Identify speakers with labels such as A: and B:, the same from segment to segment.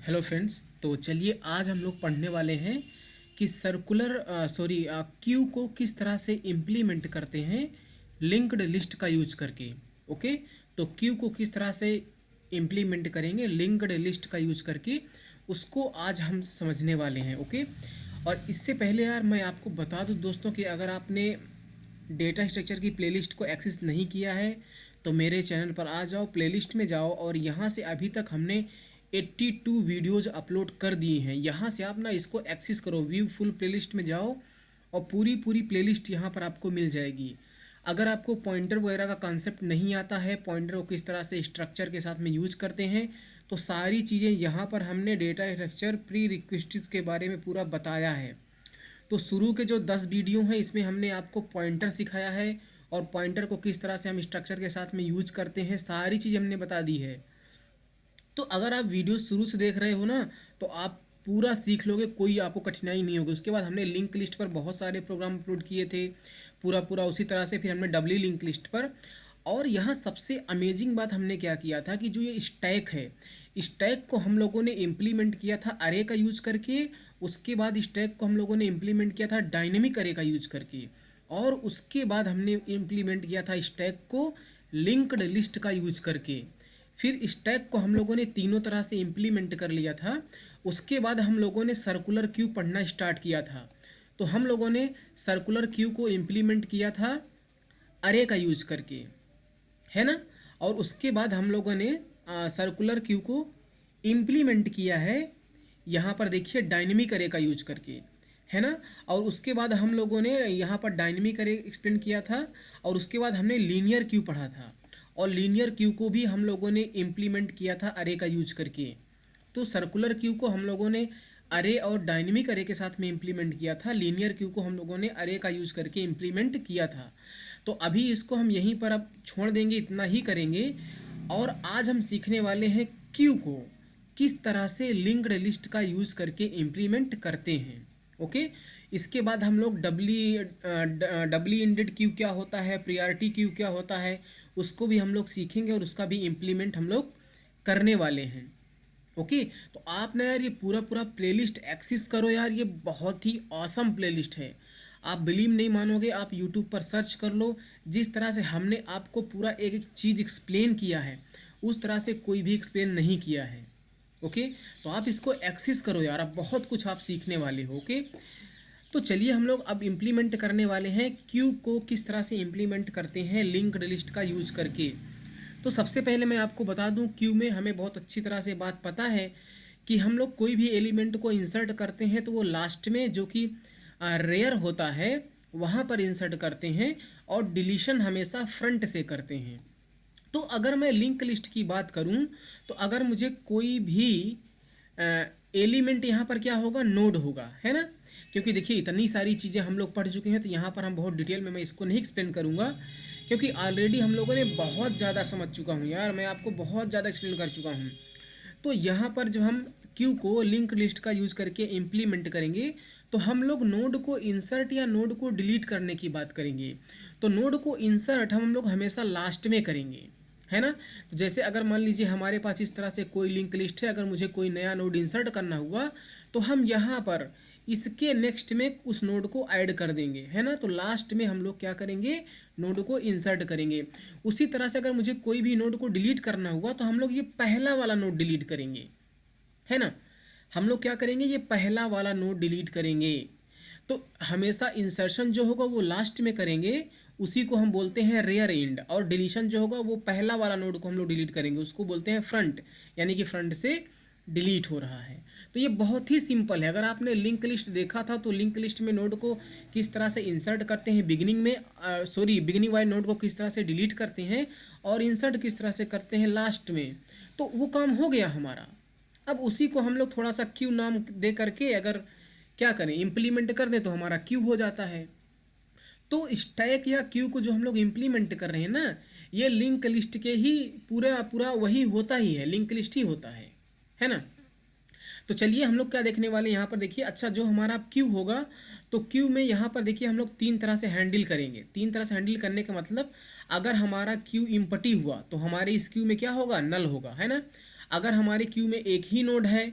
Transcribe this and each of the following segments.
A: Hello friends. तो चलिए आज हम लोग पढ़ने वाले हैं कि क्यू को किस तरह से इम्प्लीमेंट करते हैं लिंक्ड लिस्ट का यूज करके। ओके, तो क्यू को किस तरह से इम्प्लीमेंट करेंगे लिंक्ड लिस्ट का यूज करके, उसको आज हम समझने वाले हैं। ओके, और इससे पहले यार मैं आपको बता दूं दोस्तों कि अगर आपने डेटा स्ट्रक्चर की प्लेलिस्ट को एक्सेस नहीं किया है तो मेरे चैनल पर आ जाओ, प्लेलिस्ट में जाओ और यहाँ से अभी तक हमने 82 वीडियोज़ अपलोड कर दिए हैं। यहाँ से आप ना इसको एक्सेस करो, व्यू फुल प्लेलिस्ट में जाओ और पूरी पूरी प्लेलिस्ट यहाँ पर आपको मिल जाएगी। अगर आपको पॉइंटर वगैरह का कॉन्सेप्ट नहीं आता है, पॉइंटर को किस तरह से स्ट्रक्चर के साथ में यूज करते हैं, तो सारी चीज़ें यहाँ पर हमने डेटा स्ट्रक्चर प्री रिक्वेस्ट्स के बारे में पूरा बताया है। तो शुरू के जो 10 वीडियो हैं इसमें हमने आपको पॉइंटर सिखाया है और पॉइंटर को किस तरह से हम स्ट्रक्चर के साथ में यूज करते हैं, सारी चीज़ हमने बता दी है। तो अगर आप वीडियो शुरू से देख रहे हो ना तो आप पूरा सीख लोगे, कोई आपको कठिनाई नहीं होगी। उसके बाद हमने लिंक लिस्ट पर बहुत सारे प्रोग्राम अपलोड किए थे, पूरा पूरा उसी तरह से फिर हमने डबली लिंक लिस्ट पर। और यहाँ सबसे अमेजिंग बात हमने क्या किया था कि जो ये स्टैक है, स्टैक को हम लोगों ने इम्प्लीमेंट किया था अरे का यूज करके। उसके बाद स्टैक को हम लोगों ने इम्प्लीमेंट किया था डायनेमिक अरे का यूज करके। और उसके बाद हमने इम्प्लीमेंट किया था स्टैक को लिंक्ड लिस्ट का यूज करके। फिर स्टैक को हम लोगों ने तीनों तरह से इम्प्लीमेंट कर लिया था। उसके बाद हम लोगों ने सर्कुलर क्यू पढ़ना स्टार्ट किया था। तो हम लोगों ने सर्कुलर क्यू को इम्प्लीमेंट किया था अरे का यूज करके, है ना। और उसके बाद हम लोगों ने सर्कुलर क्यू को इम्प्लीमेंट किया है, यहाँ पर देखिए डायनेमिक अरे का यूज करके, है ना। और उसके बाद हम लोगों ने यहाँ पर डायनेमिक अरे एक्सप्लेन किया था और उसके बाद हमने लीनियर क्यू पढ़ा था और लीनियर क्यू को भी हम लोगों ने इम्प्लीमेंट किया था अरे का यूज करके। तो सर्कुलर क्यू को हम लोगों ने अरे और डायनेमिक अरे के साथ में इम्प्लीमेंट किया था, लीनियर क्यू को हम लोगों ने अरे का यूज करके इम्प्लीमेंट किया था। तो अभी इसको हम यहीं पर अब छोड़ देंगे, इतना ही करेंगे। और आज हम सीखने वाले हैं क्यू को किस तरह से लिंक्ड लिस्ट का यूज करके इम्प्लीमेंट करते हैं। ओके, इसके बाद हम लोग डबली इंडेड क्यू क्या होता है, प्रायोरिटी क्यू क्या होता है, उसको भी हम लोग सीखेंगे और उसका भी इम्प्लीमेंट हम लोग करने वाले हैं। ओके, तो आप ना यार ये पूरा पूरा प्लेलिस्ट एक्सेस करो यार, ये बहुत ही ऑसम प्लेलिस्ट है। आप बिलीव नहीं मानोगे, आप यूट्यूब पर सर्च कर लो। जिस तरह से हमने आपको पूरा एक एक चीज़ एक्सप्लेन किया है उस तरह से कोई भी एक्सप्लेन नहीं किया है। ओके, तो आप इसको एक्सेस करो यार, अब बहुत कुछ आप सीखने वाले हो। ओके, तो चलिए हम लोग अब इम्प्लीमेंट करने वाले हैं क्यू को किस तरह से इम्प्लीमेंट करते हैं लिंक्ड लिस्ट का यूज करके। तो सबसे पहले मैं आपको बता दूं, क्यू में हमें बहुत अच्छी तरह से बात पता है कि हम लोग कोई भी एलिमेंट को इंसर्ट करते हैं तो वो लास्ट में जो कि रेयर होता है वहाँ पर इंसर्ट करते हैं और डिलीशन हमेशा फ्रंट से करते हैं। तो अगर मैं लिंक लिस्ट की बात करूं तो अगर मुझे कोई भी एलिमेंट यहाँ पर क्या होगा, नोड होगा, है ना। क्योंकि देखिए इतनी सारी चीज़ें हम लोग पढ़ चुके हैं तो यहाँ पर हम बहुत डिटेल में मैं इसको नहीं एक्सप्लेन करूँगा क्योंकि ऑलरेडी हम लोगों ने बहुत ज़्यादा समझ चुका हूँ यार, मैं आपको बहुत ज़्यादा एक्सप्लेन कर चुका हूँ। तो यहाँ पर जब हम क्यू को लिंक लिस्ट का यूज़ करके इम्प्लीमेंट करेंगे तो हम लोग नोड को इंसर्ट या नोड को डिलीट करने की बात करेंगे। तो नोड को इंसर्ट हम लोग हमेशा लास्ट में करेंगे, है ना। तो जैसे अगर मान लीजिए हमारे पास इस तरह से कोई लिंक लिस्ट है, अगर मुझे कोई नया नोड इंसर्ट करना हुआ तो हम यहाँ पर इसके नेक्स्ट में उस नोड को ऐड कर देंगे, है ना। तो लास्ट में हम लोग क्या करेंगे, नोड को इंसर्ट करेंगे। उसी तरह से अगर मुझे कोई भी नोड को डिलीट करना हुआ तो हम लोग ये पहला वाला नोड डिलीट करेंगे, है ना। हम लोग क्या करेंगे, ये पहला वाला नोड डिलीट करेंगे। तो हमेशा इंसर्शन जो होगा वो लास्ट में करेंगे, उसी को हम बोलते हैं रेयर एंड। और डिलीशन जो होगा वो पहला वाला नोड को हम लोग डिलीट करेंगे, उसको बोलते हैं फ्रंट, यानी कि फ्रंट से डिलीट हो रहा है। तो ये बहुत ही सिंपल है। अगर आपने लिंक लिस्ट देखा था तो लिंक लिस्ट में नोड को किस तरह से इंसर्ट करते हैं बिगिनिंग में, बिगिनिंग वाले नोड को किस तरह से डिलीट करते हैं और इंसर्ट किस तरह से करते हैं लास्ट में, तो वो काम हो गया हमारा। अब उसी को हम लोग थोड़ा सा क्यू नाम दे करके अगर क्या करें, इम्प्लीमेंट कर दें तो हमारा क्यू हो जाता है। तो स्टैक या क्यू को जो हम लोग इम्प्लीमेंट कर रहे हैं ना, ये लिंक लिस्ट के ही पूरा पूरा वही होता ही है, लिंक लिस्ट ही होता है ना। तो चलिए हम लोग क्या देखने वाले हैं यहाँ पर देखिए। अच्छा, जो हमारा क्यू होगा तो क्यू में यहाँ पर देखिए हम लोग तीन तरह से हैंडल करेंगे। तीन तरह से हैंडल करने का मतलब, अगर हमारा क्यू इम्पटी हुआ तो हमारे इस क्यू में क्या होगा, नल होगा, है ना। अगर हमारे क्यू में एक ही नोड है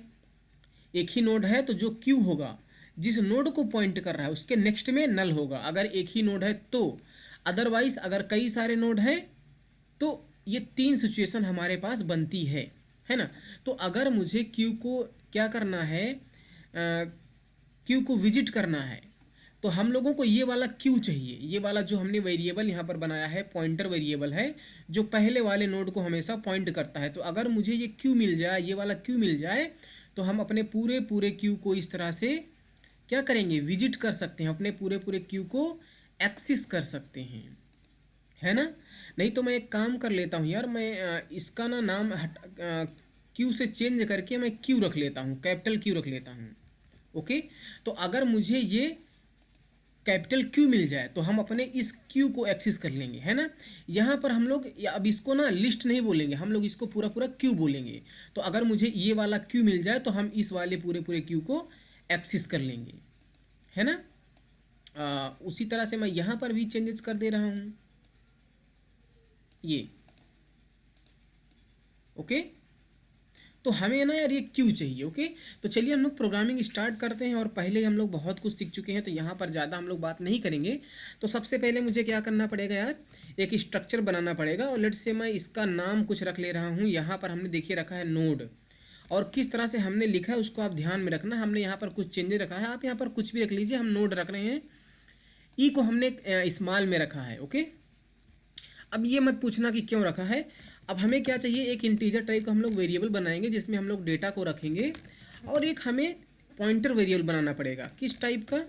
A: एक ही नोड है तो जो क्यू होगा जिस नोड को पॉइंट कर रहा है उसके नेक्स्ट में नल होगा, अगर एक ही नोड है तो। अदरवाइज अगर कई सारे नोड हैं तो ये तीन सिचुएशन हमारे पास बनती है ना। तो अगर मुझे क्यू को क्या करना है, क्यू को विजिट करना है, तो हम लोगों को ये वाला क्यू चाहिए, ये वाला जो हमने वेरिएबल यहाँ पर बनाया है, पॉइंटर वेरिएबल है जो पहले वाले नोड को हमेशा पॉइंट करता है। तो अगर मुझे ये क्यू मिल जाए, ये वाला क्यू मिल जाए, तो हम अपने पूरे पूरे क्यू को इस तरह से क्या करेंगे, विजिट कर सकते हैं, अपने पूरे पूरे क्यू को एक्सेस कर सकते हैं, है ना। नहीं तो मैं एक काम कर लेता हूँ यार, मैं इसका ना नाम क्यू से चेंज करके मैं क्यू रख लेता हूँ, कैपिटल क्यू रख लेता हूँ। ओके, तो अगर मुझे ये कैपिटल क्यू मिल जाए तो हम अपने इस क्यू को एक्सेस कर लेंगे, है ना। यहाँ पर हम लोग अब इसको ना लिस्ट नहीं बोलेंगे, हम लोग इसको पूरा पूरा क्यू बोलेंगे। तो अगर मुझे ये वाला क्यू मिल जाए तो हम इस वाले पूरे पूरे क्यू को एक्सेस कर लेंगे, है ना। उसी तरह से मैं यहाँ पर भी चेंजेस कर दे रहा हूँ ये। ओके, तो हमें ना यार ये क्यू चाहिए। ओके, तो चलिए हम लोग प्रोग्रामिंग स्टार्ट करते हैं। और पहले हम लोग बहुत कुछ सीख चुके हैं तो यहाँ पर ज़्यादा हम लोग बात नहीं करेंगे। तो सबसे पहले मुझे क्या करना पड़ेगा यार, एक स्ट्रक्चर बनाना पड़ेगा। और लेट्स से मैं इसका नाम कुछ रख ले रहा हूँ। यहाँ पर हमने देखिए रखा है नोड, और किस तरह से हमने लिखा है उसको आप ध्यान में रखना। हमने यहाँ पर कुछ चेंजेस रखा है, आप यहाँ पर कुछ भी रख लीजिए। हम नोड रख रहे हैं, ई को हमने स्मॉल में रखा है। ओके, अब ये मत पूछना कि क्यों रखा है। अब हमें क्या चाहिए, एक इंटीजर टाइप का हम लोग वेरिएबल बनाएंगे जिसमें हम लोग डेटा को रखेंगे, और एक हमें पॉइंटर वेरिएबल बनाना पड़ेगा। किस टाइप का,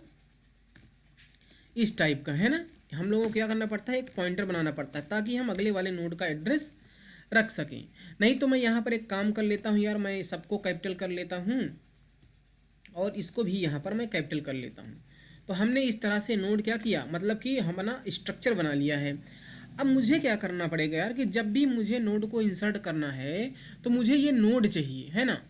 A: इस टाइप का, है ना। हम लोगों को क्या करना पड़ता है, एक पॉइंटर बनाना पड़ता है ताकि हम अगले वाले नोड का एड्रेस रख सकें। नहीं तो मैं यहाँ पर एक काम कर लेता हूँ यार, मैं सबको कैपिटल कर लेता हूँ और इसको भी यहाँ पर मैं कैपिटल कर लेता हूँ। तो हमने इस तरह से नोड क्या किया, मतलब कि हम ना स्ट्रक्चर बना लिया है। अब मुझे क्या करना पड़ेगा यार कि जब भी मुझे नोड को इंसर्ट करना है तो मुझे ये नोड चाहिए, है ना।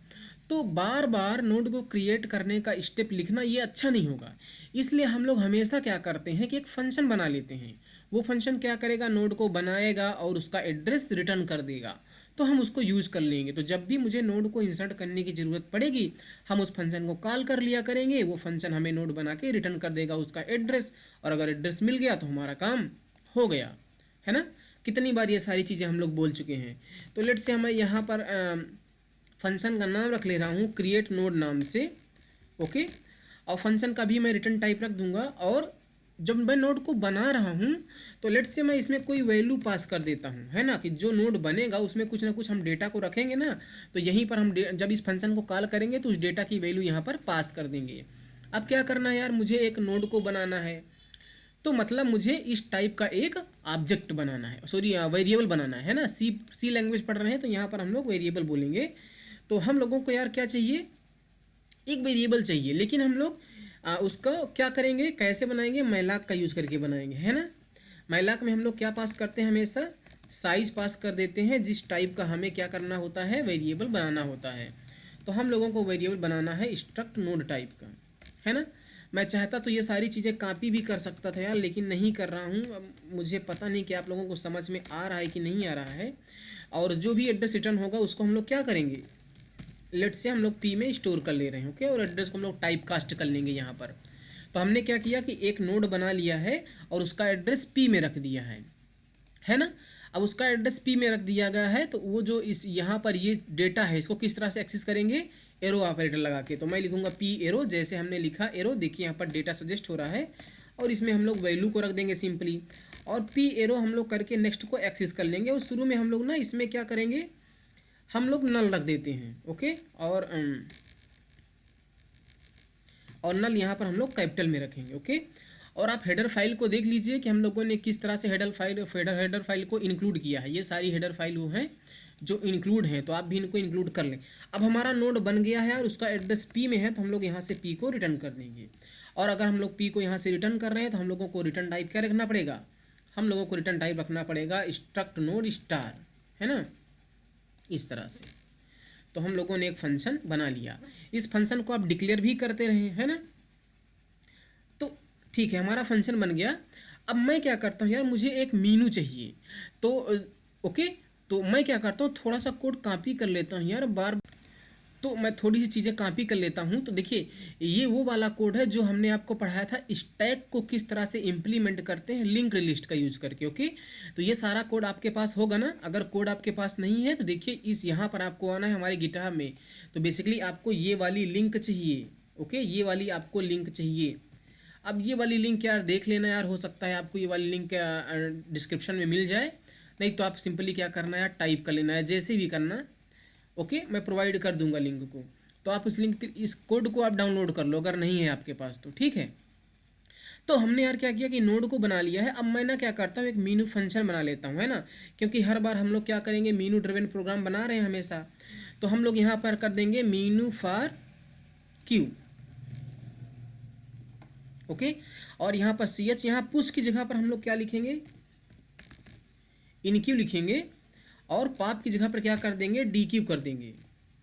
A: तो बार बार नोड को क्रिएट करने का स्टेप लिखना ये अच्छा नहीं होगा। इसलिए हम लोग हमेशा क्या करते हैं कि एक फंक्शन बना लेते हैं। वो फंक्शन क्या करेगा, नोड को बनाएगा और उसका एड्रेस रिटर्न कर देगा, तो हम उसको यूज़ कर लेंगे। तो जब भी मुझे नोड को इंसर्ट करने की ज़रूरत पड़ेगी हम उस फंक्शन को कॉल कर लिया करेंगे। वो फंक्शन हमें नोड बना के रिटर्न कर देगा उसका एड्रेस, और अगर एड्रेस मिल गया तो हमारा काम हो गया, है ना। कितनी बार ये सारी चीज़ें हम लोग बोल चुके हैं। तो लेट्स से मैं यहाँ पर फंक्शन का नाम रख ले रहा हूँ क्रिएट नोड नाम से। ओके, और फंक्शन का भी मैं रिटर्न टाइप रख दूंगा। और जब मैं नोड को बना रहा हूँ तो लेट्स से मैं इसमें कोई वैल्यू पास कर देता हूँ, है ना, कि जो नोड बनेगा उसमें कुछ ना कुछ हम डेटा को रखेंगे ना। तो यहीं पर हम जब इस फंक्शन को कॉल करेंगे तो उस डेटा की वैल्यू यहाँ पर पास कर देंगे। अब क्या करना है यार, मुझे एक नोड को बनाना है, तो मतलब मुझे इस टाइप का एक ऑब्जेक्ट बनाना है, सॉरी वेरिएबल बनाना है ना। सी लैंग्वेज पढ़ रहे हैं तो यहाँ पर हम लोग वेरिएबल बोलेंगे। तो हम लोगों को यार क्या चाहिए, एक वेरिएबल चाहिए, लेकिन हम लोग उसका क्या करेंगे, कैसे बनाएंगे, मैलाक का यूज़ करके बनाएंगे, है ना। मैलाक में हम लोग क्या पास करते हैं, हमेशा साइज पास कर देते हैं जिस टाइप का हमें क्या करना होता है, वेरिएबल बनाना होता है। तो हम लोगों को वेरिएबल बनाना है स्ट्रक्ट नोड टाइप का, है ना। मैं चाहता तो ये सारी चीज़ें कॉपी भी कर सकता था यार, लेकिन नहीं कर रहा हूँ। अब मुझे पता नहीं कि आप लोगों को समझ में आ रहा है कि नहीं आ रहा है। और जो भी एड्रेस रिटर्न होगा उसको हम लोग क्या करेंगे, लेट्स से हम लोग पी में स्टोर कर ले रहे हैं। ओके, और एड्रेस को हम लोग टाइप कास्ट कर लेंगे यहाँ पर। तो हमने क्या किया कि एक नोड बना लिया है और उसका एड्रेस पी में रख दिया है ना। अब उसका एड्रेस पी में रख दिया गया है तो वो जो इस यहाँ पर ये डेटा है इसको किस तरह से एक्सेस करेंगे, एरो ऑपरेटर लगा के। तो मैं लिखूंगा पी एरो, जैसे हमने लिखा एरो, देखिए यहाँ पर डेटा सजेस्ट हो रहा है और इसमें हम लोग वैल्यू को रख देंगे सिंपली। और पी एरो हम लोग करके नेक्स्ट को एक्सेस कर लेंगे। और शुरू में हम लोग ना इसमें क्या करेंगे, हम लोग नल रख देते हैं। ओके, और नल यहाँ पर हम लोग कैपिटल में रखेंगे। ओके, और आप हेडर फाइल को देख लीजिए कि हम लोगों ने किस तरह से हेडर फाइल को इंक्लूड किया है। ये सारी हेडर फाइल वो हैं जो इंक्लूड हैं, तो आप भी इनको इंक्लूड कर लें। अब हमारा नोड बन गया है और उसका एड्रेस पी में है, तो हम लोग यहाँ से पी को रिटर्न कर देंगे। और अगर हम लोग पी को यहाँ से रिटर्न कर रहे हैं तो हम लोगों को रिटर्न टाइप क्या रखना पड़ेगा, हम लोगों को रिटर्न टाइप रखना पड़ेगा स्ट्रक्ट नोड स्टार, है ना, इस तरह से। तो हम लोगों ने एक फंक्शन बना लिया। इस फंक्शन को आप डिक्लेयर भी करते रहे, है ना। तो ठीक है, हमारा फंक्शन बन गया। अब मैं क्या करता हूँ यार, मुझे एक मीनू चाहिए। तो ओके, तो मैं क्या करता हूँ, थोड़ा सा कोड कॉपी कर लेता हूँ यार बार। तो मैं थोड़ी सी चीज़ें कॉपी कर लेता हूँ। तो देखिए ये वो वाला कोड है जो हमने आपको पढ़ाया था, स्टैक को किस तरह से इम्प्लीमेंट करते हैं लिंक्ड लिस्ट का यूज़ करके। ओके, तो ये सारा कोड आपके पास होगा ना। अगर कोड आपके पास नहीं है तो देखिए इस यहाँ पर आपको आना है हमारे गिटहब में। तो बेसिकली आपको ये वाली लिंक चाहिए। ओके, ये वाली आपको लिंक चाहिए। अब ये वाली लिंक यार देख लेना यार, हो सकता है आपको ये वाली लिंक डिस्क्रिप्शन में मिल जाए, नहीं तो आप सिंपली क्या करना है यार, टाइप कर लेना है, जैसे भी करना। ओके, मैं प्रोवाइड कर दूंगा लिंक को, तो आप उस लिंक इस कोड को आप डाउनलोड कर लो अगर नहीं है आपके पास तो। ठीक है, तो हमने यार क्या किया कि नोड को बना लिया है। अब मैं ना क्या करता हूँ, एक मीनू फंक्शन बना लेता हूँ, है ना, क्योंकि हर बार हम लोग क्या करेंगे, मीनू ड्रिवन प्रोग्राम बना रहे हैं हमेशा। तो हम लोग यहाँ पर कर देंगे मीनू फॉर क्यू। ओके, और यहाँ पर सी एच, यहाँ पुश की जगह पर हम लोग क्या लिखेंगे, इन क्यू लिखेंगे, और पाप की जगह पर क्या कर देंगे, डी क्यू कर देंगे,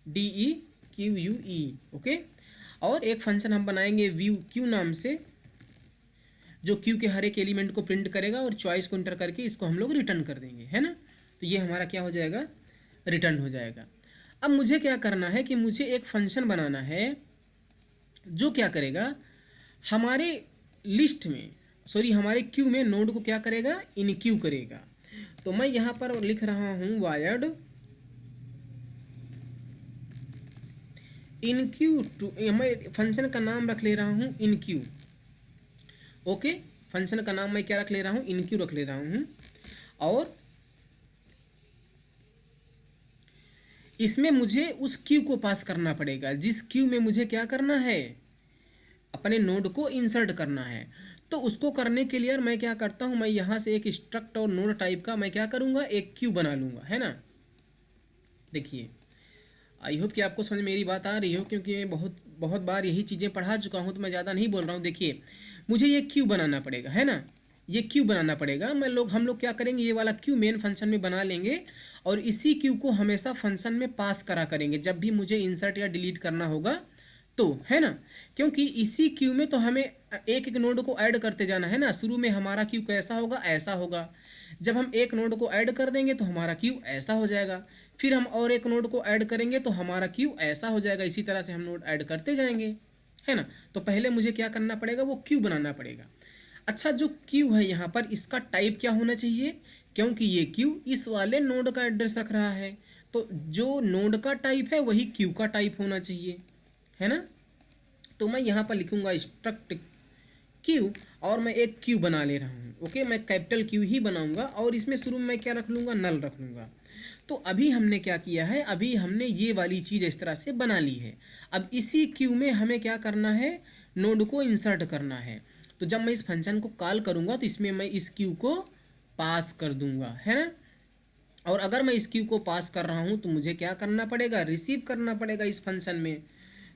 A: डी ई क्यू यू ई। ओके, और एक फंक्शन हम बनाएंगे व्यू क्यू नाम से, जो क्यू के हर एक एलिमेंट को प्रिंट करेगा और चॉइस को इंटर करके इसको हम लोग रिटर्न कर देंगे, है ना। तो ये हमारा क्या हो जाएगा, रिटर्न हो जाएगा। अब मुझे क्या करना है कि मुझे एक फंक्शन बनाना है जो क्या करेगा, हमारे लिस्ट में, सॉरी हमारे क्यू में नोड को क्या करेगा, इन क्यू करेगा। तो मैं यहाँ पर लिख रहा हूँ वायर्ड इन क्यू टू, मैं फंक्शन का नाम रख ले रहा हूँ इन क्यू। ओके, फंक्शन का नाम मैं क्या रख ले रहा हूँ, इन क्यू रख ले रहा हूँ। और इसमें मुझे उस क्यू को पास करना पड़ेगा जिस क्यू में मुझे क्या करना है, अपने नोड को इंसर्ट करना है। तो उसको करने के लिए यार मैं क्या करता हूँ, मैं यहाँ से एक स्ट्रक्ट और नोड टाइप का मैं क्या करूँगा, एक क्यू बना लूँगा, है ना। देखिए आई होप कि आपको समझ मेरी बात आ रही हो, क्योंकि मैं बहुत बहुत बार यही चीज़ें पढ़ा चुका हूँ, तो मैं ज़्यादा नहीं बोल रहा हूँ। देखिए मुझे ये क्यू बनाना पड़ेगा, है ना, ये क्यू बनाना पड़ेगा। हम लोग क्या करेंगे, ये वाला क्यू मेन फंक्शन में बना लेंगे, और इसी क्यू को हमेशा फंक्शन में पास करा करेंगे जब भी मुझे इंसर्ट या डिलीट करना होगा तो, है ना। क्योंकि इसी क्यू में तो हमें एक एक नोड को ऐड करते जाना है ना। शुरू में हमारा क्यू कैसा होगा, ऐसा होगा। जब हम एक नोड को ऐड कर देंगे तो हमारा क्यू ऐसा हो जाएगा, फिर हम और एक नोड को ऐड करेंगे तो हमारा क्यू ऐसा हो जाएगा। इसी तरह से हम नोड ऐड करते जाएंगे, है ना। तो पहले मुझे क्या करना पड़ेगा, वो क्यू बनाना पड़ेगा। अच्छा, जो क्यू है यहाँ पर, इसका टाइप क्या होना चाहिए, क्योंकि ये क्यू इस वाले नोड का एड्रेस रख रहा है, तो जो नोड का टाइप है वही क्यू का टाइप होना चाहिए, है ना। तो मैं यहाँ पर लिखूंगा स्ट्रक्ट क्यू, और मैं एक क्यू बना ले रहा हूँ। ओके, मैं कैपिटल क्यू ही बनाऊंगा, और इसमें शुरू में मैं क्या रख लूँगा, नल रख लूँगा। तो अभी हमने क्या किया है, अभी हमने ये वाली चीज़ इस तरह से बना ली है। अब इसी क्यू में हमें क्या करना है, नोड को इंसर्ट करना है। तो जब मैं इस फंक्शन को कॉल करूँगा तो इसमें मैं इस क्यू को पास कर दूंगा, है ना। और अगर मैं इस क्यू को पास कर रहा हूँ तो मुझे क्या करना पड़ेगा, रिसीव करना पड़ेगा इस फंक्शन में।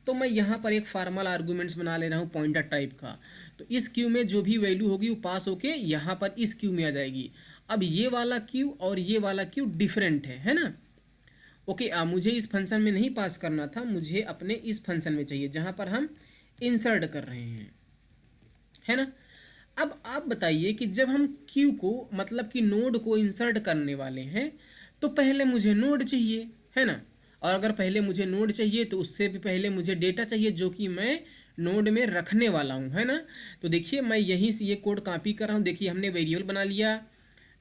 A: तो मैं यहाँ पर एक फॉर्मल आर्गूमेंट्स बना ले रहा हूँ पॉइंटर टाइप का। तो इस क्यू में जो भी वैल्यू होगी वो पास होके यहाँ पर इस क्यू में आ जाएगी। अब ये वाला क्यू और ये वाला क्यू डिफरेंट है ना। ओके, मुझे इस फंक्शन में नहीं पास करना था, मुझे अपने इस फंक्शन में चाहिए जहाँ पर हम इंसर्ट कर रहे हैं, है ना। अब आप बताइए कि जब हम क्यू को, मतलब कि नोड को इंसर्ट करने वाले हैं, तो पहले मुझे नोड चाहिए, है ना। और अगर पहले मुझे नोड चाहिए तो उससे भी पहले मुझे डेटा चाहिए जो कि मैं नोड में रखने वाला हूँ, है ना। तो देखिए मैं यहीं से ये कोड कॉपी कर रहा हूँ। देखिए हमने वेरिएबल बना लिया,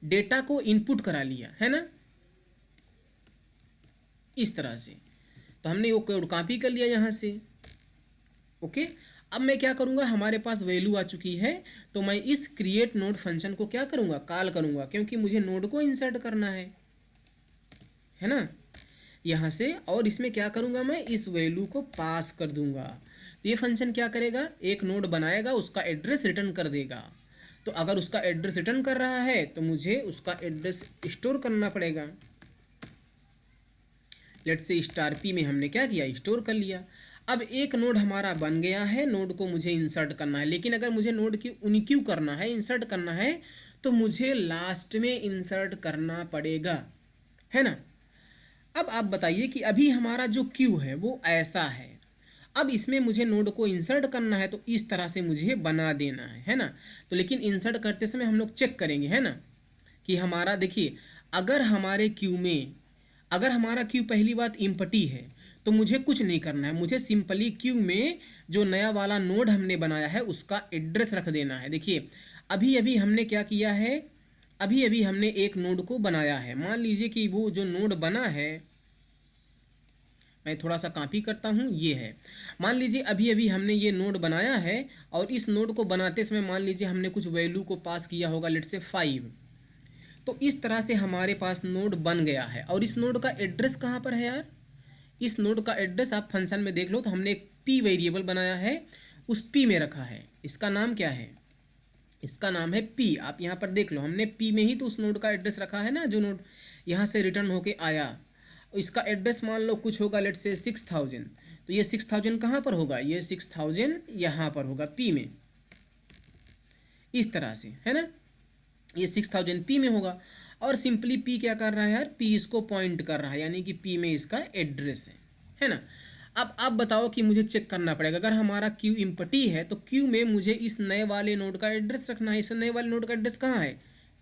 A: डेटा को इनपुट करा लिया, है ना, इस तरह से। तो हमने वो कोड कॉपी कर लिया यहाँ से। ओके, अब मैं क्या करूँगा, हमारे पास वैल्यू आ चुकी है, तो मैं इस क्रिएट नोड फंक्शन को क्या करूँगा, कॉल करूँगा, क्योंकि मुझे नोड को इंसर्ट करना है ना, यहाँ से। और इसमें क्या करूँगा, मैं इस वैल्यू को पास कर दूँगा। तो ये फंक्शन क्या करेगा, एक नोड बनाएगा, उसका एड्रेस रिटर्न कर देगा। तो अगर उसका एड्रेस रिटर्न कर रहा है तो मुझे उसका एड्रेस स्टोर करना पड़ेगा। लेट्स से स्टार पी में हमने क्या किया, स्टोर कर लिया। अब एक नोड हमारा बन गया है, नोड को मुझे इंसर्ट करना है। लेकिन अगर मुझे नोड की उनक्यू करना है, इंसर्ट करना है, तो मुझे लास्ट में इंसर्ट करना पड़ेगा, है ना। अब आप बताइए कि अभी हमारा जो क्यू है वो ऐसा है। अब इसमें मुझे नोड को इंसर्ट करना है, तो इस तरह से मुझे बना देना है ना। तो लेकिन इंसर्ट करते समय हम लोग चेक करेंगे, है ना, कि हमारा, देखिए अगर हमारे क्यू में, अगर हमारा क्यू पहली बात इम्पटी है, तो मुझे कुछ नहीं करना है, मुझे सिंपली क्यू में जो नया वाला नोड हमने बनाया है उसका एड्रेस रख देना है। देखिए अभी अभी हमने क्या किया है, अभी अभी हमने एक नोड को बनाया है। मान लीजिए कि वो जो नोड बना है, मैं थोड़ा सा कॉपी करता हूँ, ये है। मान लीजिए अभी अभी हमने ये नोड बनाया है और इस नोड को बनाते समय मान लीजिए हमने कुछ वैल्यू को पास किया होगा, लेट से 5। तो इस तरह से हमारे पास नोड बन गया है। और इस नोड का एड्रेस कहाँ पर है यार, इस नोड का एड्रेस आप फंक्शन में देख लो तो हमने एक पी वेरिएबल बनाया है, उस पी में रखा है। इसका नाम क्या है, इसका नाम है पी। आप यहाँ पर देख लो, हमने पी में ही तो उस नोड का एड्रेस रखा है ना, जो नोड यहाँ से रिटर्न होके आया। इसका एड्रेस मान लो कुछ होगा, लेट से 6000। तो ये 6000 कहाँ पर होगा, ये 6000 यहाँ पर होगा पी में, इस तरह से, है ना। ये 6000 पी में होगा। और सिंपली पी क्या कर रहा है यार, पी इसको पॉइंट कर रहा है, यानी कि पी में इसका एड्रेस है ना। अब आप बताओ कि मुझे चेक करना पड़ेगा, अगर हमारा क्यू इम्पटी है तो क्यू में मुझे इस नए वाले नोड का एड्रेस रखना है। इस नए वाले नोड का एड्रेस कहाँ है,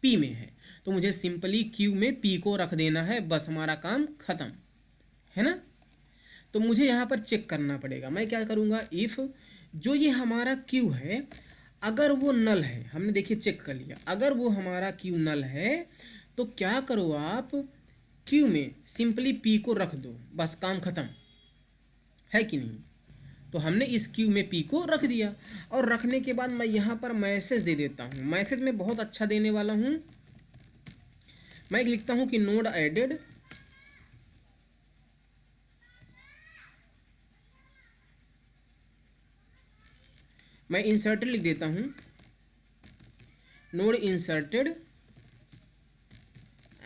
A: पी में है। तो मुझे सिंपली क्यू में पी को रख देना है, बस हमारा काम खत्म, है ना। तो मुझे यहाँ पर चेक करना पड़ेगा, मैं क्या करूँगा, इफ़ जो ये हमारा क्यू है अगर वो नल है, हमने देखिए चेक कर लिया, अगर वो हमारा क्यू नल है तो क्या करो आप, क्यू में सिंपली पी को रख दो, बस काम खत्म, है कि नहीं। तो हमने इस क्यू में पी को रख दिया। और रखने के बाद मैं यहाँ पर मैसेज दे देता हूँ। मैसेज में बहुत अच्छा देने वाला हूँ, मैं लिखता हूँ कि नोड एडेड, मैं इंसर्टेड लिख देता हूँ, node inserted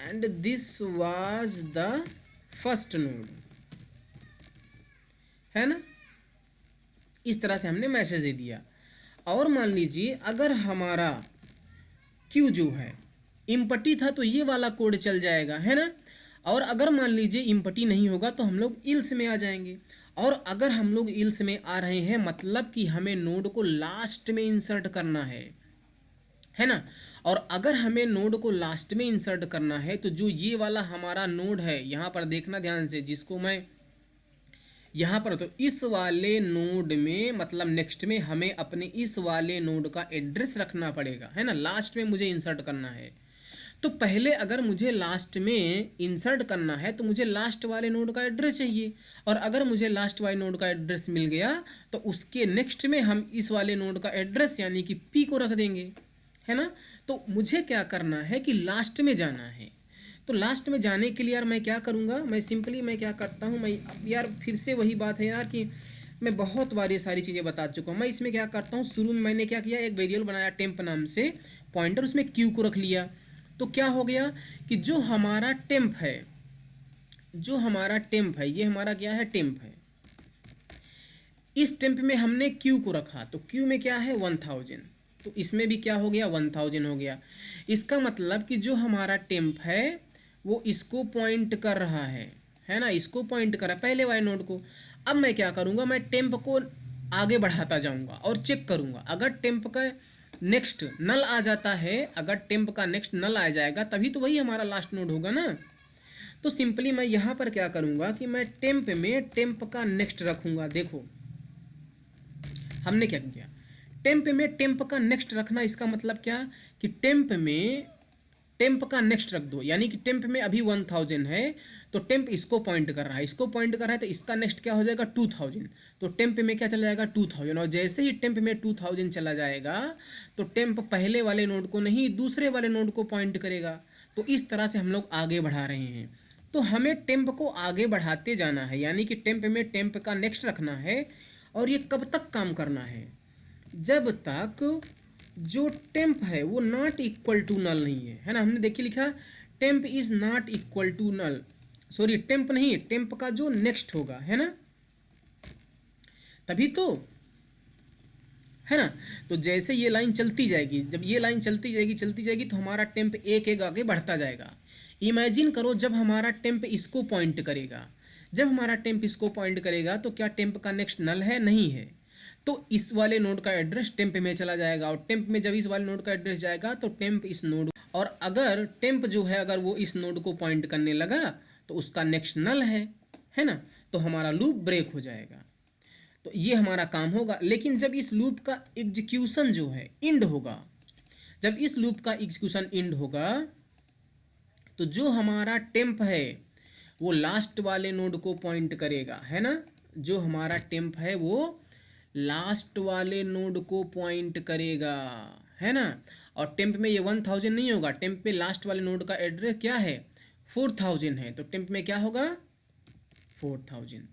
A: and this was the first node, है ना। इस तरह से हमने मैसेज दे दिया। और मान लीजिए अगर हमारा क्यू जो है इम्पटी था तो ये वाला कोड चल जाएगा, है ना। और अगर मान लीजिए इम्पटी नहीं होगा तो हम लोग इल्स में आ जाएंगे। और अगर हम लोग इल्स में आ रहे हैं मतलब कि हमें नोड को लास्ट में इंसर्ट करना है ना। और अगर हमें नोड को लास्ट में इंसर्ट करना है तो जो ये वाला हमारा नोड है, यहाँ पर देखना ध्यान से, जिसको मैं यहाँ पर, तो इस वाले नोड में मतलब नेक्स्ट में हमें अपने इस वाले नोड का एड्रेस रखना पड़ेगा, है ना। लास्ट में मुझे इंसर्ट करना है, तो पहले अगर मुझे लास्ट में इंसर्ट करना है तो मुझे लास्ट वाले नोड का एड्रेस चाहिए। और अगर मुझे लास्ट वाले नोड का एड्रेस मिल गया तो उसके नेक्स्ट में हम इस वाले नोड का एड्रेस यानी कि पी को रख देंगे, है ना। तो मुझे क्या करना है कि लास्ट में जाना है। तो लास्ट में जाने के लिए यार मैं क्या करूँगा, मैं सिंपली मैं क्या करता हूँ, मैं यार फिर से वही बात है यार कि मैं बहुत बार ये सारी चीज़ें बता चुका हूँ। मैं इसमें क्या करता हूँ, शुरू में मैंने क्या किया, एक वेरिएबल बनाया टेम्प नाम से पॉइंटर, उसमें क्यू को रख लिया। तो क्या हो गया कि जो हमारा टेम्प है, जो हमारा टेम्प है, ये हमारा क्या है, टेम्प है। इस टेम्प में हमने क्यू को रखा तो क्यू में क्या है 1000, तो इसमें भी क्या हो गया 1000 हो गया। इसका मतलब कि जो हमारा टेम्प है वो इसको पॉइंट कर रहा है ना, इसको पॉइंट कर रहा है पहले वाले नोड को। अब मैं क्या करूँगा, मैं टेम्प को आगे बढ़ाता जाऊँगा और चेक करूँगा। अगर टेम्प का नेक्स्ट नल आ जाता है, अगर टेम्प का नेक्स्ट नल आ जाएगा तभी तो वही हमारा लास्ट नोड होगा ना। तो सिंपली मैं यहाँ पर क्या करूँगा कि मैं टेम्प में टेम्प का नेक्स्ट रखूँगा। देखो हमने क्या किया, टेम्प में टेम्प का नेक्स्ट रखना, इसका मतलब क्या कि टेम्प में टेम्प का नेक्स्ट रख दो, यानी कि टेम्प में अभी 1000 है तो टेम्प इसको पॉइंट कर रहा है, इसको पॉइंट कर रहा है तो इसका नेक्स्ट क्या हो जाएगा 2000। तो टेम्प में क्या चला जाएगा 2000। और जैसे ही टेम्प में 2000 चला जाएगा तो टेम्प पहले वाले नोड को नहीं दूसरे वाले नोड को पॉइंट करेगा। तो इस तरह से हम लोग आगे बढ़ा रहे हैं। तो हमें टेम्प को आगे बढ़ाते जाना है, यानी कि टेम्प में टेम्प का नेक्स्ट रखना है। और ये कब तक काम करना है, जब तक जो टेम्प है वो नॉट इक्वल टू नल नहीं है ना। हमने देखिए लिखा temp is not equal to null, sorry temp नहीं, टेम्प का जो नेक्स्ट होगा, है ना, तभी तो, है ना। तो जैसे ये लाइन चलती जाएगी, जब ये लाइन चलती जाएगी तो हमारा टेम्प एक एक आगे बढ़ता जाएगा। इमेजिन करो जब हमारा टेम्प इसको पॉइंट करेगा, जब हमारा टेम्प इसको पॉइंट करेगा तो क्या टेम्प का नेक्स्ट नल है, नहीं है। तो इस वाले नोड का एड्रेस टेम्प में चला जाएगा, और टेम्प में जब इस वाले नोड का एड्रेस जाएगा तो टेम्प इस नोड, और अगर टेम्प जो है अगर वो इस नोड को पॉइंट करने लगा तो उसका नेक्स्ट नल है। है ना, तो हमारा लूप ब्रेक हो जाएगा। तो ये हमारा काम होगा। लेकिन जब इस लूप का एग्जीक्यूशन जो है इंड होगा, जब इस लूप का एग्जीक्यूशन इंड होगा तो जो हमारा टेम्प है वो लास्ट वाले नोड को पॉइंट करेगा, है ना, जो हमारा टेम्प है वो लास्ट वाले नोड को पॉइंट करेगा, है ना। और टेम्प में ये 1000 नहीं होगा, टेम्प में लास्ट वाले नोड का एड्रेस क्या है 4000 है, तो टेम्प में क्या होगा 4000।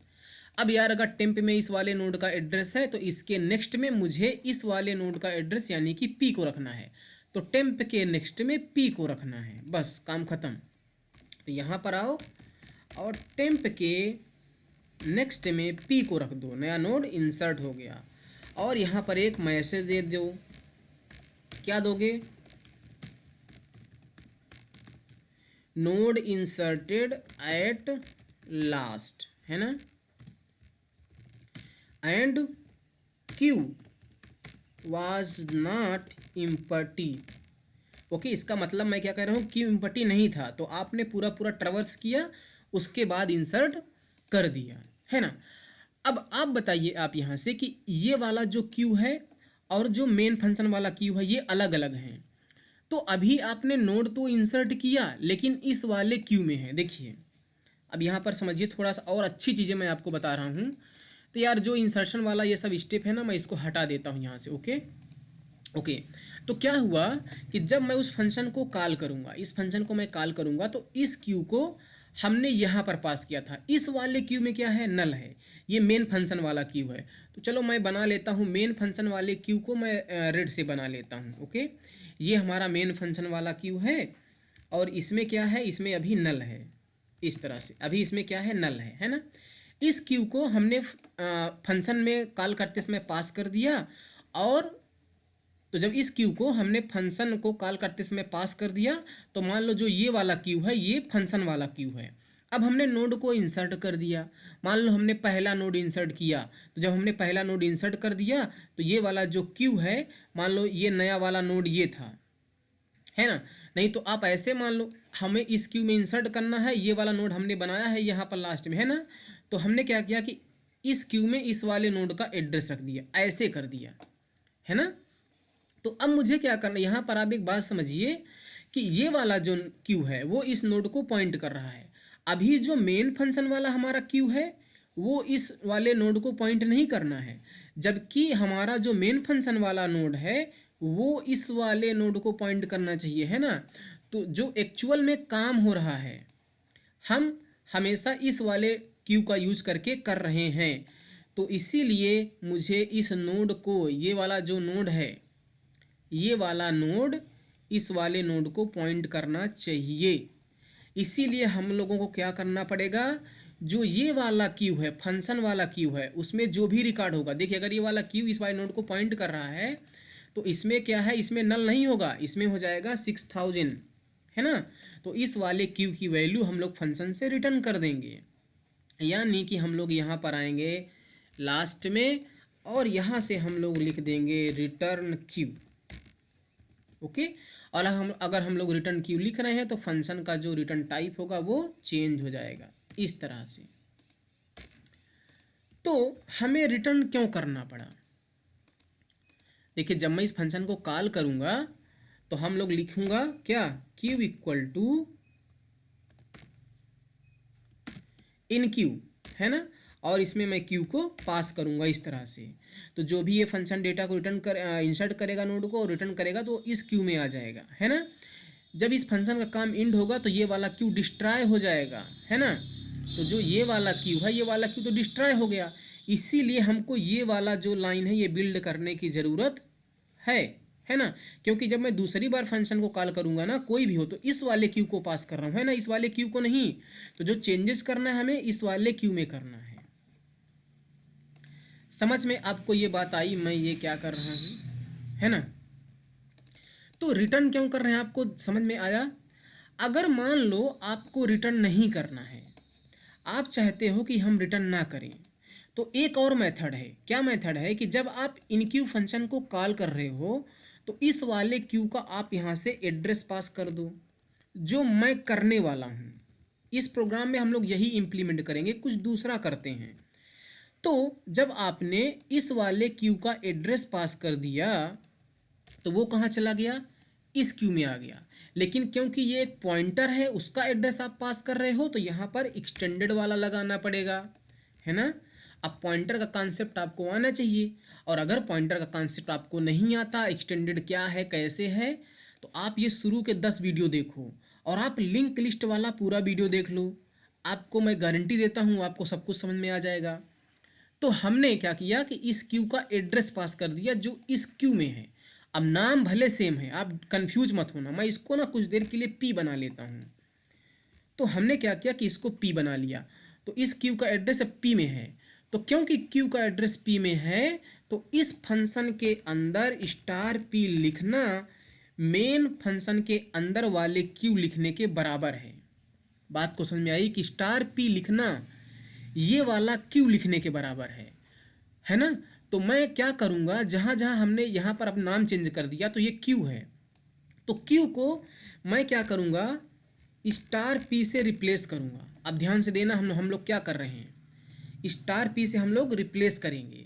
A: अब यार अगर टेम्प में इस वाले नोड का एड्रेस है तो इसके नेक्स्ट में मुझे इस वाले नोड का एड्रेस यानी कि पी को रखना है, तो टेम्प के नेक्स्ट में पी को रखना है, बस काम खत्म। तो यहाँ पर आओ और टेम्प के नेक्स्ट में पी को रख दो, नया नोड इंसर्ट हो गया। और यहाँ पर एक मैसेज दे दो, क्या दोगे, नोड इंसर्टेड एट लास्ट, है ना, and Q was not empty. Okay, इसका मतलब मैं क्या कह रहा हूँ, क्यू इम्पटी नहीं था, तो आपने पूरा पूरा ट्रैवर्स किया उसके बाद इंसर्ट कर दिया, है ना। अब आप बताइए आप यहाँ से कि ये वाला जो क्यू है और जो मेन फंक्शन वाला क्यू है ये अलग अलग हैं। तो अभी आपने नोड तो इंसर्ट किया लेकिन इस वाले क्यू में है, देखिए अब यहाँ पर समझिए, थोड़ा सा और अच्छी चीज़ें मैं आपको बता रहा हूँ। तो यार जो इंसर्शन वाला ये सब स्टेप है ना, मैं इसको हटा देता हूँ यहाँ से। ओके ओके, तो क्या हुआ कि जब मैं उस फंक्शन को कॉल करूँगा, इस फंक्शन को मैं कॉल करूँगा तो इस क्यू को हमने यहाँ पर पास किया था, इस वाले क्यू में क्या है नल है, ये मेन फंक्शन वाला क्यू है। तो चलो मैं बना लेता हूँ मेन फंक्शन वाले क्यू को, मैं रेड से बना लेता हूँ। ओके, ये हमारा मेन फंक्शन वाला क्यू है और इसमें क्या है, इसमें अभी नल है, इस तरह से अभी इसमें क्या है नल है ना। इस क्यू को हमने फंक्शन में कॉल करते समय पास कर दिया, और तो जब इस क्यू को हमने फंक्शन को कॉल करते समय पास कर दिया तो मान लो जो ये वाला क्यू है ये फंक्शन वाला क्यू है। अब हमने नोड को इंसर्ट कर दिया, मान लो हमने पहला नोड इंसर्ट किया, तो जब हमने पहला नोड इंसर्ट कर दिया तो ये वाला जो क्यू है, मान लो ये नया वाला नोड ये था, है ना। नहीं तो आप ऐसे मान लो हमें इस क्यू में इंसर्ट करना है, ये वाला नोड हमने बनाया है यहाँ पर लास्ट में, है ना। तो हमने क्या किया कि इस क्यू में इस वाले नोड का एड्रेस रख दिया, ऐसे कर दिया, है ना। तो अब मुझे क्या करना है, यहाँ पर आप एक बात समझिए कि ये वाला जो क्यू है वो इस नोड को पॉइंट कर रहा है। अभी जो मेन फंक्शन वाला हमारा क्यू है वो इस वाले नोड को पॉइंट नहीं करना है, जबकि हमारा जो मेन फंक्शन वाला नोड है वो इस वाले नोड को पॉइंट करना चाहिए, है ना। तो जो एक्चुअल में काम हो रहा है हम हमेशा इस वाले क्यू का यूज करके कर रहे हैं। तो इसीलिए मुझे इस नोड को, ये वाला जो नोड है ये वाला नोड इस वाले नोड को पॉइंट करना चाहिए। इसीलिए हम लोगों को क्या करना पड़ेगा, जो ये वाला क्यू है फंक्शन वाला क्यू है उसमें जो भी रिकॉर्ड होगा, देखिए अगर ये वाला क्यू इस वाले नोड को पॉइंट कर रहा है तो इसमें क्या है, इसमें नल नहीं होगा, इसमें हो जाएगा 6000, है ना। तो इस वाले क्यू की वैल्यू हम लोग फंक्शन से रिटर्न कर देंगे, यानी कि हम लोग यहाँ पर आएंगे लास्ट में और यहाँ से हम लोग लिख देंगे रिटर्न क्यू। ओके, और अगर हम लोग रिटर्न क्यू लिख रहे हैं तो फंक्शन का जो रिटर्न टाइप होगा वो चेंज हो जाएगा इस तरह से। तो हमें रिटर्न क्यों करना पड़ा, देखिए जब मैं इस फंक्शन को कॉल करूंगा तो हम लोग लिखूंगा क्या, Q equal to in Q, है ना, और इसमें मैं क्यू को पास करूंगा इस तरह से। तो जो भी ये फंक्शन डेटा को रिटर्न कर इंसर्ट करेगा नोड को रिटर्न करेगा तो इस क्यू में आ जाएगा, है ना। जब इस फंक्शन का काम इंड होगा तो ये वाला क्यू डिस्ट्रॉय हो जाएगा, है ना। तो जो ये वाला क्यू है ये वाला क्यू तो डिस्ट्रॉय हो गया, इसीलिए हमको ये वाला जो लाइन है ये बिल्ड करने की ज़रूरत है ना। क्योंकि जब मैं दूसरी बार फंक्शन को कॉल करूंगा ना कोई भी हो तो इस वाले क्यू को पास कर रहा हूँ, है ना, इस वाले क्यू को नहीं। तो जो चेंजेस करना है हमें इस वाले क्यू में करना है। समझ में आपको ये बात आई मैं ये क्या कर रहा हूँ, है ना। तो रिटर्न क्यों कर रहे हैं आपको समझ में आया। अगर मान लो आपको रिटर्न नहीं करना है, आप चाहते हो कि हम रिटर्न ना करें, तो एक और मेथड है। क्या मेथड है कि जब आप इन क्यू फंक्शन को कॉल कर रहे हो तो इस वाले क्यू का आप यहाँ से एड्रेस पास कर दो जो मैं करने वाला हूँ, इस प्रोग्राम में हम लोग यही इम्प्लीमेंट करेंगे, कुछ दूसरा करते हैं। तो जब आपने इस वाले क्यू का एड्रेस पास कर दिया तो वो कहाँ चला गया, इस क्यू में आ गया। लेकिन क्योंकि ये एक पॉइंटर है, उसका एड्रेस आप पास कर रहे हो, तो यहाँ पर एक्सटेंडेड वाला लगाना पड़ेगा, है ना। अब पॉइंटर का कॉन्सेप्ट आपको आना चाहिए, और अगर पॉइंटर का कॉन्सेप्ट आपको नहीं आता, एक्सटेंडेड क्या है कैसे है, तो आप ये शुरू के 10 वीडियो देखो और आप लिंक लिस्ट वाला पूरा वीडियो देख लो। आपको मैं गारंटी देता हूँ आपको सब कुछ समझ में आ जाएगा। तो हमने क्या किया कि इस क्यू का एड्रेस पास कर दिया जो इस क्यू में है। अब नाम भले सेम है, आप कंफ्यूज मत होना, मैं इसको ना कुछ देर के लिए पी बना लेता हूँ। तो हमने क्या किया कि इसको पी बना लिया, तो इस क्यू का एड्रेस पी में है। तो क्योंकि क्यू का एड्रेस पी में है, तो इस फंक्शन के अंदर स्टार पी लिखना मेन फंक्शन के अंदर वाले क्यू लिखने के बराबर है। बात को समझ में आई कि स्टार पी लिखना ये वाला क्यू लिखने के बराबर है ना। तो मैं क्या करूँगा, जहाँ जहाँ हमने यहाँ पर अब नाम चेंज कर दिया तो ये क्यू है, तो क्यू को मैं क्या करूँगा, स्टार पी से रिप्लेस करूँगा। अब ध्यान से देना, हम लोग क्या कर रहे हैं, स्टार पी से हम लोग रिप्लेस करेंगे।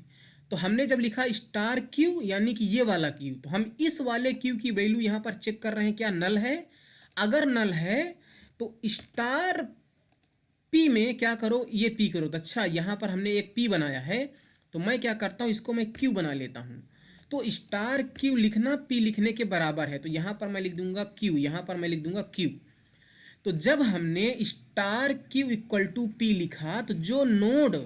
A: तो हमने जब लिखा स्टार क्यू यानी कि ये वाला क्यू, तो हम इस वाले क्यू की वैल्यू यहाँ पर चेक कर रहे हैं क्या नल है। अगर नल है तो स्टार पी में क्या करो, ये पी करो। तो अच्छा यहाँ पर हमने एक पी बनाया है, तो मैं क्या करता हूँ, इसको मैं क्यू बना लेता हूँ। तो स्टार क्यू लिखना पी लिखने के बराबर है, तो यहाँ पर मैं लिख दूंगा क्यू, यहाँ पर मैं लिख दूंगा क्यू। तो जब हमने star Q equal to P लिखा, तो जो नोड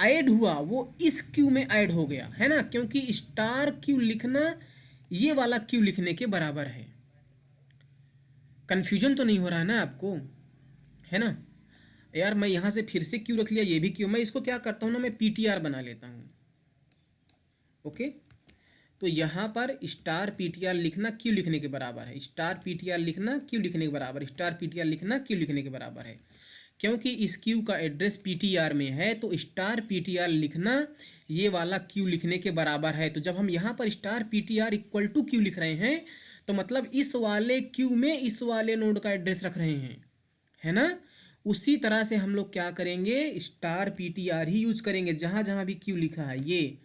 A: ऐड हुआ वो इस क्यू में ऐड हो गया, है ना, क्योंकि स्टार क्यू लिखना ये वाला क्यू लिखने के बराबर है। कंफ्यूजन तो नहीं हो रहा है ना आपको, है ना। यार मैं यहाँ से फिर से क्यू रख लिया, ये भी क्यू। मैं इसको क्या करता हूँ ना, मैं पीटीआर बना लेता हूँ। ओके, तो यहाँ पर स्टार पीटीआर लिखना क्यू लिखने के बराबर है, स्टार पीटीआर लिखना क्यू लिखने के बराबर, स्टार पीटीआर लिखना क्यू लिखने के बराबर है। क्योंकि इस क्यू का एड्रेस पीटीआर में है, तो स्टार पीटीआर लिखना ये वाला क्यू लिखने के बराबर है। तो जब हम यहाँ पर star PTR equal to Q लिख रहे हैं, तो मतलब इस वाले क्यू में इस वाले नोड का एड्रेस रख रहे हैं, है ना। उसी तरह से हम लोग क्या करेंगे, स्टार पीटीआर ही यूज करेंगे जहाँ जहाँ भी क्यू लिखा है ये,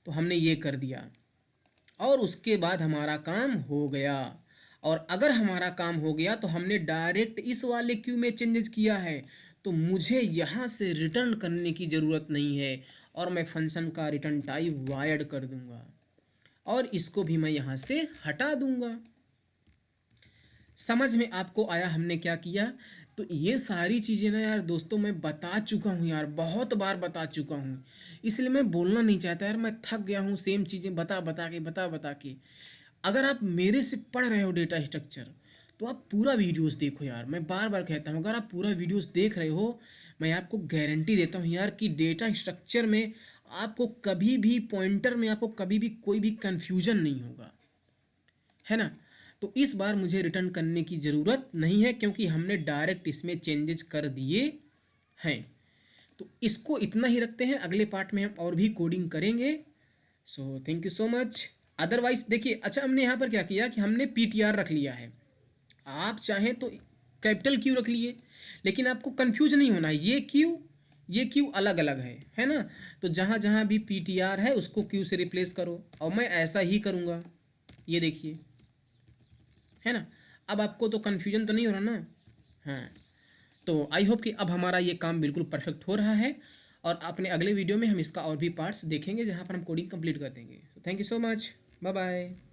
A: तो हमने ये कर दिया और उसके बाद हमारा काम हो गया। और अगर हमारा काम हो गया तो हमने डायरेक्ट इस वाले क्यू में चेंजेस किया है, तो मुझे यहाँ से रिटर्न करने की ज़रूरत नहीं है, और मैं फंक्शन का रिटर्न टाइप वायर्ड कर दूंगा और इसको भी मैं यहाँ से हटा दूंगा। समझ में आपको आया हमने क्या किया। तो ये सारी चीज़ें ना यार दोस्तों मैं बता चुका हूँ यार, बहुत बार बता चुका हूँ, इसलिए मैं बोलना नहीं चाहता यार, मैं थक गया हूँ सेम चीज़ें बता बता के। अगर आप मेरे से पढ़ रहे हो डेटा स्ट्रक्चर, तो आप पूरा वीडियोस देखो यार, मैं बार बार कहता हूँ अगर आप पूरा वीडियोस देख रहे हो, मैं आपको गारंटी देता हूँ यार कि डेटा स्ट्रक्चर में आपको कभी भी, पॉइंटर में आपको कभी भी कोई भी कन्फ्यूजन नहीं होगा, है ना। तो इस बार मुझे रिटर्न करने की ज़रूरत नहीं है, क्योंकि हमने डायरेक्ट इसमें चेंजेस कर दिए हैं। तो इसको इतना ही रखते हैं, अगले पार्ट में हम और भी कोडिंग करेंगे। So thank you so much. Otherwise देखिए, अच्छा हमने यहाँ पर क्या किया कि हमने पीटीआर रख लिया है, आप चाहें तो कैपिटल क्यू रख लिए, लेकिन आपको कंफ्यूज नहीं होना, ये क्यू अलग अलग है ना। तो जहाँ जहाँ भी पीटीआर है उसको क्यू से रिप्लेस करो, और मैं ऐसा ही करूँगा, ये देखिए, है ना। अब आपको तो कन्फ्यूजन तो नहीं हो रहा ना। हाँ, तो आई होप कि अब हमारा ये काम बिल्कुल परफेक्ट हो रहा है, और अपने अगले वीडियो में हम इसका और भी पार्ट्स देखेंगे जहाँ पर हम कोडिंग कंप्लीट कर देंगे। Thank you so much, bye bye.